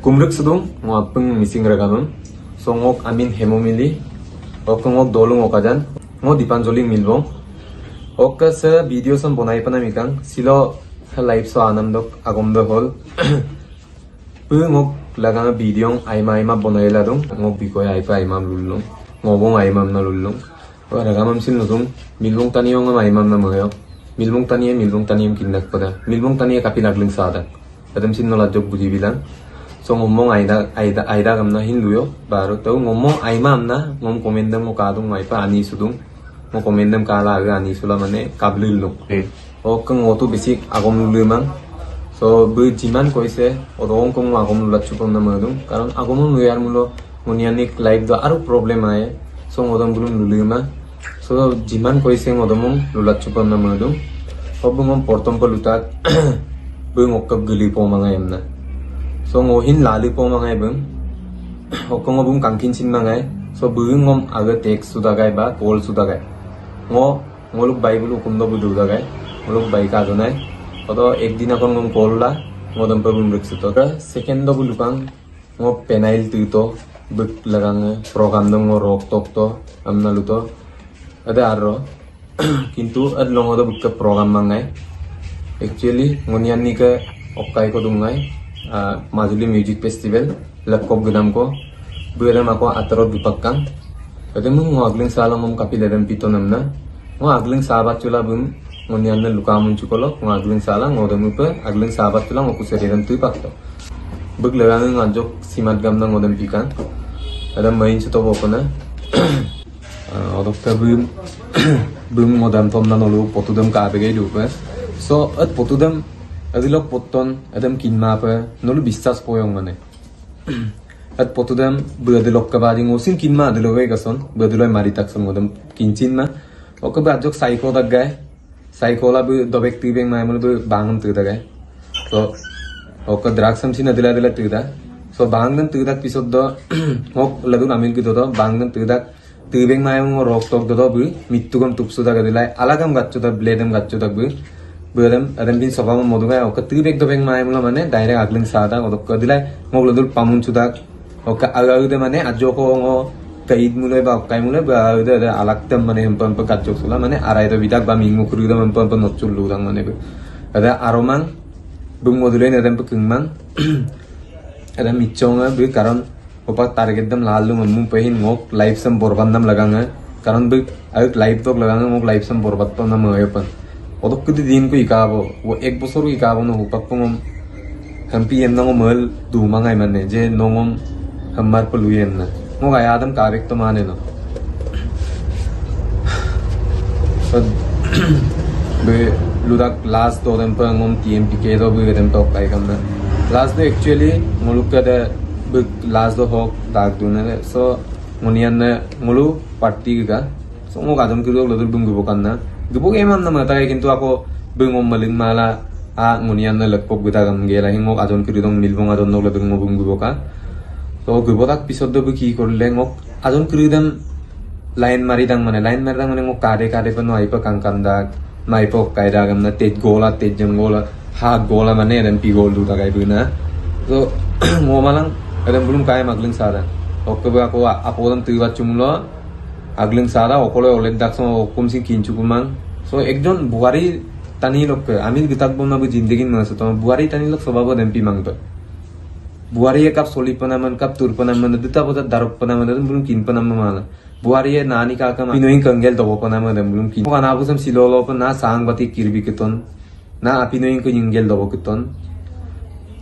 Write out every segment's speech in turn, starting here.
kumruk sudung ngapeng mising reganun so ngok amin hemomili ok ngok dolung okajan ngok dipanjoli milbong ok sa video sam bonai pana mikang silo live so anamdok agomdo hol pu ngok laganga video aima aima bonai ladung ngok bikoy aipa aima lulung ngobong aima na lulung o ragamam sin nudung milbong taniyong aima na moyo milbong taniyem kindak pada milbong taniye kapi lagling sada adam sin no lajok buji bilang so ngomong aida gamna hinluyo baru tau ngomong aima amna ngom komendam mo kadung aipa ani sudung mo komendam kala aga ani sula mane kablil lu o kang otu bisik agom lulu mang so bu jiman koise odong kong agom lulat chupom na madung karon agom luyar mulo ngonianik live do aru problem aye so ngodom bulum lulu ma so jiman koise ngodom lulat chupom na madung obungom portom ko lutat bu ngokap gili po mga yamna so ngohin lali po mga ibang okong obung kangkin sin mga so buing ngom aga tek sudagay ba kol sudagay ngoluk bible kumdo budu dagay ngoluk bai ka donay odo ekdin akon ngom kolla ngodam pa bum reksuto ka second do bulukang ngo penail tuto buk lagang program do ngo rok tok to amna luto ada arro kintu ad longo do bukka program mangay actually ngonian ni ka okai ko dungay Majuli Music Festival lapkop gunam ko bueram ako ataro dupakang ade mo agling sala mom kapilaram pito namna mo agling sabat chula bum ngonian na lukamun chukolo mo agling sala ngodam pa agling sabat chula mo kuseriran tu pakto bug lagang ngajok simat gamna ngodam pikan ada main chuto bopona odokta bum ngodam tomna nolu potudam ka begay dupa so at potudam adilok poton adam kinma pa nolu bistas poyong mane at potudam badilok ka bading osin kinma adiloy gason badiloy maritak son modam kinchin ma ok bajok psycho daggay psycho la bu dobek tibeng ma mul bu bangam tu dagay so ok dragsam sin adila tuda so bangam tuda pisod do ok ladu amin ki do bangam tuda tibeng ma mo rok tok do bu mittugam tupsu daga dilai alagam gatchu da bledam gatchu da bu Beram adam bin sabama modunga oka tibek dobeng mai mula mane direct agling sada odok kadilai mogladul pamun chudak oka agaude mane ajoko ngo kaid mulai ba kai mulai ba ude alaktam mane hempam pa kachok sula mane arai do bidak ba mingu kuruda hempam pa notchul ludang mane ada aromang bung modulai adam pekengmang ada michonga be karon opa target dam lalu mamum pehin ngok live sam borbandam laganga karon be ayuk live dog laganga ngok live sam borbat pa na mayopan odok kudi din ko ikabo wo ek bosor ikabo no hupak pong hampi em nang mal du mangai manne je nongom hammar puluyen na mo ga adam karek to mane no be ludak last do dem pa ngom tmpk do be dem to kai kamna last do actually ngoluk ka da be last do hok dag du na so ngonian na ngolu party ga so mo ga dam kiro lodul bung go kanna Gubuk emam na mga tagay kintu ako bungom malin mala ngunian na lagpog gudagam gela hingok adon kiridong milbong adon no labing mo bunguboka so gubotak pisod do buki korle ngok adon kiridam line maridang mane ngok kade pa no aipa kangkandak naipo kaidagam na tej jam gola ha gola mane dan pi gol du tagay buna so ngomalang adam bulum kaya magling sada ok ba ako apodam tiwat chumlo agling sara okolo oled dakso okum sin kinchu kumang so ekjon buari tani lok amil gitak bomna bu jindagin ma so to buari tani lok sobabo dempi mangto buari kap soli panaman kap tur panaman duta boda darok panaman dum bulum kin panam mala buari nani ka kam pinoing kangel dobo panaman dum bulum kin kana busam silolo pa na sang bati kirbi kiton na apinoing ko yingel dobo kiton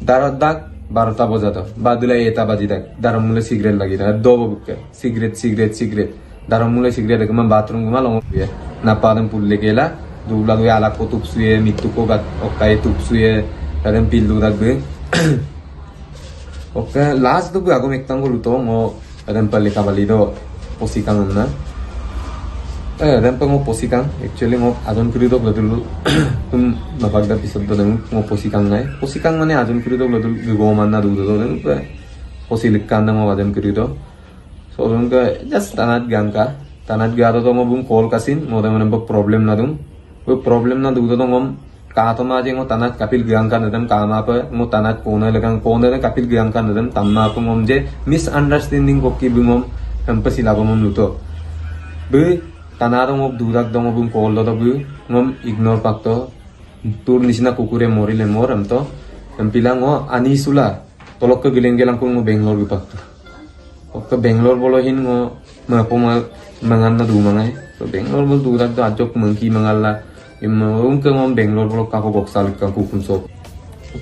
daradak barata bojata badula eta bajidak daramule cigarette lagi da dobo bukke cigarette dalam mulai cigarette ke bathroom ke malang ya napadam pulle kela dula do ala ko tupsuye mittu ko gat okai tupsuye dalam pillu dagbe oka last do ago mektang ko luto mo adam palle kabali do posikang na adam pa mo posikang actually mo adon kuri do gladul mapagda pisod do mo posikang mane adon kuri do gladul go man na do posilikkan na mo adon kuri do so ka just tanat ga to mo bung call kasin mo da man problem na dum bu problem na du do ngom Katoma aja ngo tanat kapil giangkan dalam kama apa ngo tanat pona kapil giangkan dalam tamma apa ngom je misunderstanding kokki bungom hampasi labomom luto be tanaro ngom dudak dong bung kol do be ngom ignore pakto tur nisina kukure mori le mor amto hampila ngo anisula tolok ke geleng-gelang ko ngo Bangalore pakto ok Bangalore bolohin ngo mapo mangan na dumangai so Bangalore bol dudak do ajok mengki mangalla ke ngom Bangalore bolo kako boksal ka kukum so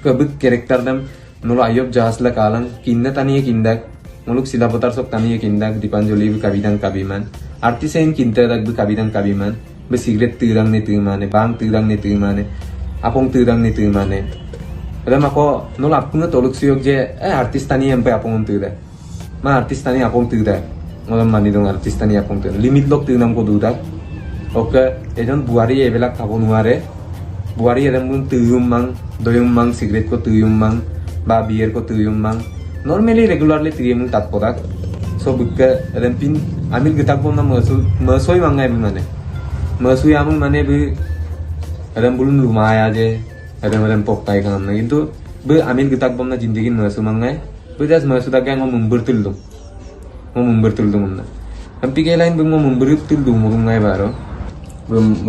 ke bit karakter dam nulo ayob jahas la kalang kinna taniye kindak muluk silapatar sok taniye kindak Dipanjali bi kabidang kabiman artisen kinta dak bi kabidang kabiman be cigarette tirang ne tirmane bang tirang ne tirmane apong tirang ne tirmane padam ako nulo apung toluk siyok je artis taniye ampe apong tira ma artis tani apong tira ngolam mani dong artis tani apong tira limit lok tirnam ko dudak oke ejon buari ebelak kabo nuare buari edam bun tuyum mang cigarette ko tuyum mang ba beer ko tuyum mang normally regularly tuyum tat podak so bukke edam pin amil gitak bom na masoi mangai mane masui amung mane be edam bulun lumaya je edam poktai kan na itu be amil gitak bom na jindagi masu mangai be jas masu dak ngom mumbertul dum na ampi ke lain be ngom mumbertul dum ngai baro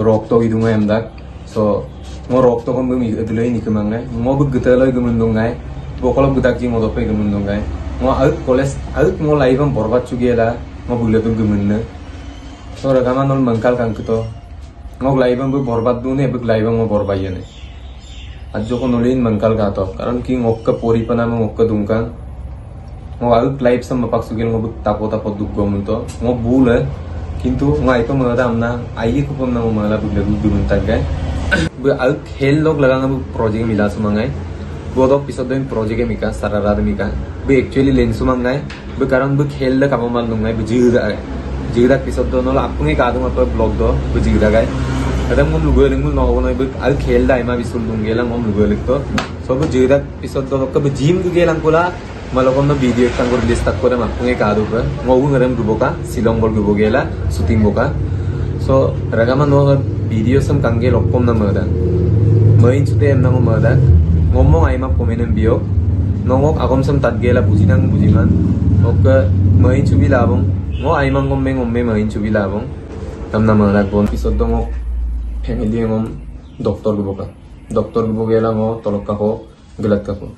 rok to hidung ayam dak so rok to kan bumi adulai ni kemangai buk getalai gemendongai bokolo budak ji ngodope gemendongai aut koles aut laibam borbat chugela buletum gemenna so ragama nol mangkal kan kito laibam bu borbat dune buk laibam borbayane ajo ko nolin mangkal ka to karon ki ngokka poripana ngokka dungkan aut laib sam mapak sugel buk tapo duggo munto bule किंतु आई को मदा हमना आइए को पमना मला बुले दुन तक गए बे अल खेल लोग लगाना प्रोजेक्ट मिला सुमंगाय बोदो पिसद दिन प्रोजेक्ट मिका सारा मिका बे एक्चुअली लेन सुमंगाय बे कारण बे खेल ल काम मान लंगाय बे जिरा पिसद दो नल आपुंगे कादु मत ब्लॉग दो बे जिरा गाय अदम हम लुगो लेंग न होनो बे अल खेल दा इमा बिसुल दुंगेला हम लुगो लेक तो सब जिरा पिसद दो के जिम गेलां Cola malokon video kan gor list tak kore mapunge kadu ba ngobu ngarem guboka silong bol gubogela shooting boka so ragama no video sam kange lokkom na mada main chute em na mada ngomong ai ma komenen bio nongok agom sam tatgela bujinang bujiman ok main chubi labong ngo ai mang ngomme main chubi labong tam na mada kon episode dong family ngom doktor gubogela ngo tolok ko gelat ko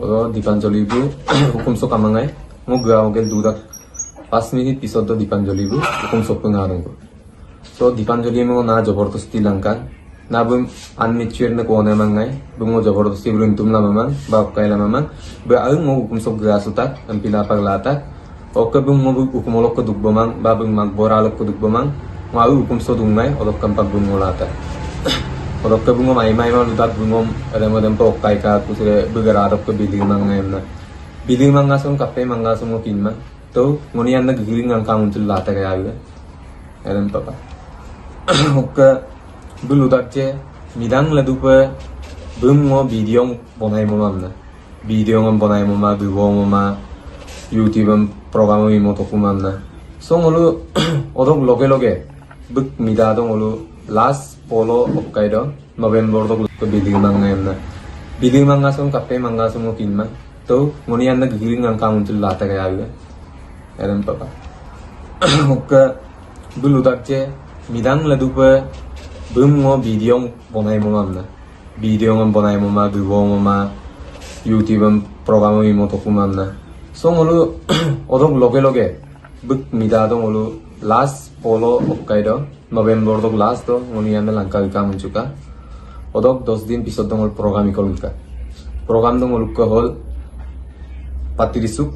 और दीपांजलि भी हुकुम सो कामंगाय मो गाव गेल दुदा 5 मिनिट पिसत दो दीपांजलि भी हुकुम सो पंगारंग सो दीपांजलि में ना जबरदस्ती लंका ना बुम अनमेच्योर न कोने मंगाय बुमो जबरदस्ती बुम तुमला ममन बाप कायला ममन बे अ मो हुकुम सो गासुता अंपिला पगलाता ओके बुम मो हुकुम लोक को दुबमन बा बुम मग बोरालक को दुबमन मा हुकुम सो दुंगाय और कंपक बुम मोलाता और के बुंगम आई माई मा लुतात बुंगम अदम तो काय का कुसरे बगरा रक के बिलिंग मंगा सम कपे मंगा सम किनमा तो मोनी अंदर गिरिंग अंका मुंचल लाता गया है अदम पापा ओके बुलुतात जे मिदांग लदुप बुंगो वीडियो बनाई बनाई ममा बिवो ममा यूट्यूब प्रोग्राम इमो तो कुमाना सो मोलु ओदम लोगे बुक मिदा दो मोलु last polo Hokkaido November do ko bidding manga sum kape manga sum kinma to ngoni anda giring ang kamun til lata kaya yu eram papa hokka bulu dakje midang ladu pa bum ngo video bonai mama biwo mama YouTube program mo to kumanna so ngolu odong loge buk mida do ngolu last polo Hokkaido November do last do ngoni anda langka ka munchuka odok 10 दिन पिसद दंगल program ikol ka program dongol ko hol patirisuk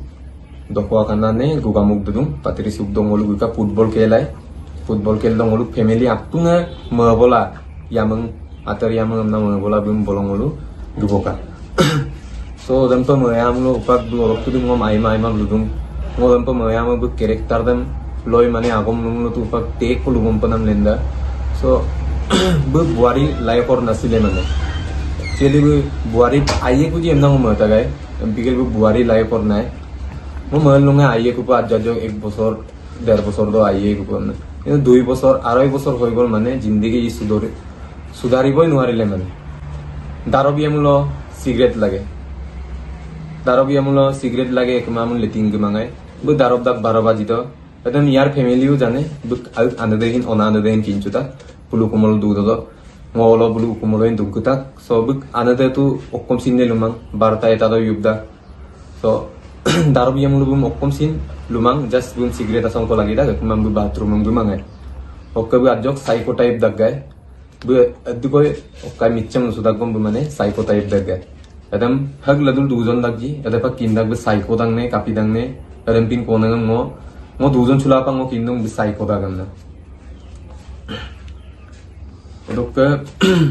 dokwa kanane gugamuk dudung patirisuk dongol ka football kel dongol family apunga mabola yamang atar yamang na mabola bim bolongolu guboka so dampa mayam lo upak du orok tu ngom ai mai ma ludung ngom mayam bu character dam loy mane agom nunglu tu upak te ko lugum panam lenda so bu buari life or nasile mane cheli bu buari aiye ku ji emna mo mata gai empikir bu buari life or nai mo mal lunga aiye ku pa jajo 1 বছর 1.5 বছর do aiye ku pamne কিন্তু 2 বছর 2.5 বছর হই গল মানে জিন্দেগি ই সুধারিবই নোৱাৰিলে মানে Darobiamulo cigarette lage. Darobiamulo cigarette lage kemamun leting gemangai. Bu darob dak barobaji to. Adam yar family u jane. Bu anadehin ona anadehin kinchuta. Bulu kumol dudo. Ngolo bulu kumoloin dugkutak. So bu anade tu okkom sinne lumang. Barta eta do yubda. So darobiamulo bum okkom sin lumang just bum cigarette asong ko lagi da kemam bu bathroom bu mangai. Okke bu adjok psycho type dak gai. Bu adukoi okkai mitcham sudagom bu mane psycho type dak gai. Adam hag ladul dujon dagji adapak kindak bu psycho dangne kapi dangne adam pin konangam ngo dujon chulapang ngo kindong bu psycho dagamna. Oke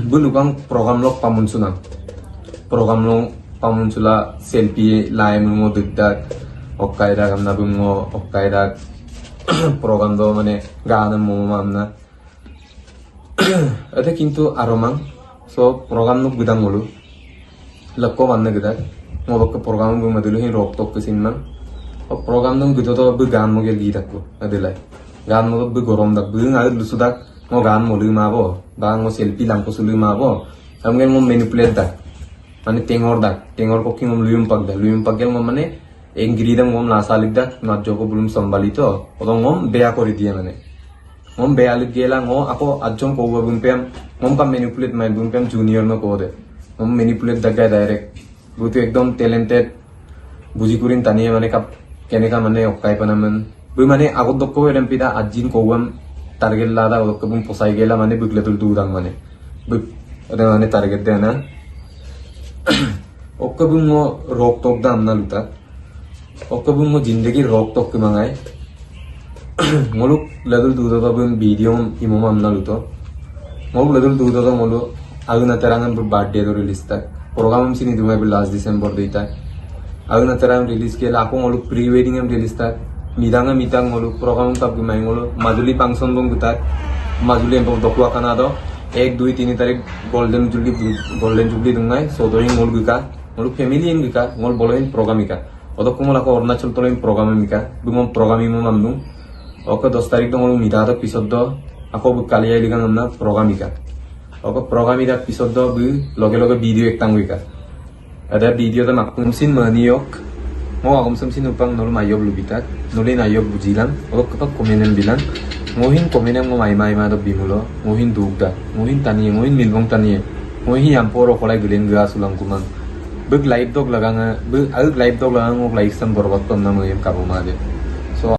bu lubang program lok pamun sunang. Program lok pamun sula selfie lain ngo degdak okkai dagamna bu ngo okkai dak program do mane gaana mo mamna. Ada kintu aromang so program nuk gudang mulu lakko manna gudang ngobak ke program bu madulu hin rok tok kesin mang program dong gitu to bu gan mo gel gidak ko adilai gan mo bu gorom dak bu ngal lusudak ngo gan mo lu mabo ba ngo selfie lang ko sulu mabo amgen mo manipulate dak mane tengor ko king mo luyum pag gel mo mane engri dam ngom la salik dak na joko bulum sambalito odong ngom beya kori dia mane ngom bealik gela ngo ako adjong ko bum pem ngom kam manipulate mai bum pem junior no ko de ngom manipulate dagai direct butu ekdom talented buji kurin taniye mane kap keneka mane okkai panaman bu mane agot dokko edem pida ajin ko wam target lada okko bum posai gela mane bugletul durang mane bu ada mane target de na okko bum ngo rok tok dam na luta okko bum ngo jindagi rok tok ke mangai ngoluk ladul dudo to bum video imo mamna luto ngoluk ladul dudo to ngolu agna terangan bu birthday do release tak program sini dumai bu last December deita agna terang release ke la ko ngoluk pre wedding em release tak midanga mitang ngoluk program tab gumai ngolu majuli function bong gutak majuli em dokwa kana do 1 2 3 tarik golden jubilee dungai so doing ngol guka ngoluk family em guka ngol boloin program ika odok ngol ko Arunachal tolen program em ika bumom program imo mamnu oke 10 tarik do ngolu midada episode do ako bu kaliya ligang amna program ika oke program ida episode do bu loge video ek tangwika ada video da makum sin maniok ngo agum sin upang nol mayob lubitat nolin ayob bujilan oke kapak komenen bilang ngohin komenen ngo mai ma do bimulo ngohin dugda ngohin taniye ngohin milbong taniye ngohin amporo kolai gulen gas ulang kumang bug live dog laganga bug live dog lagang ngo like sam borbat tom na moyem kabuma de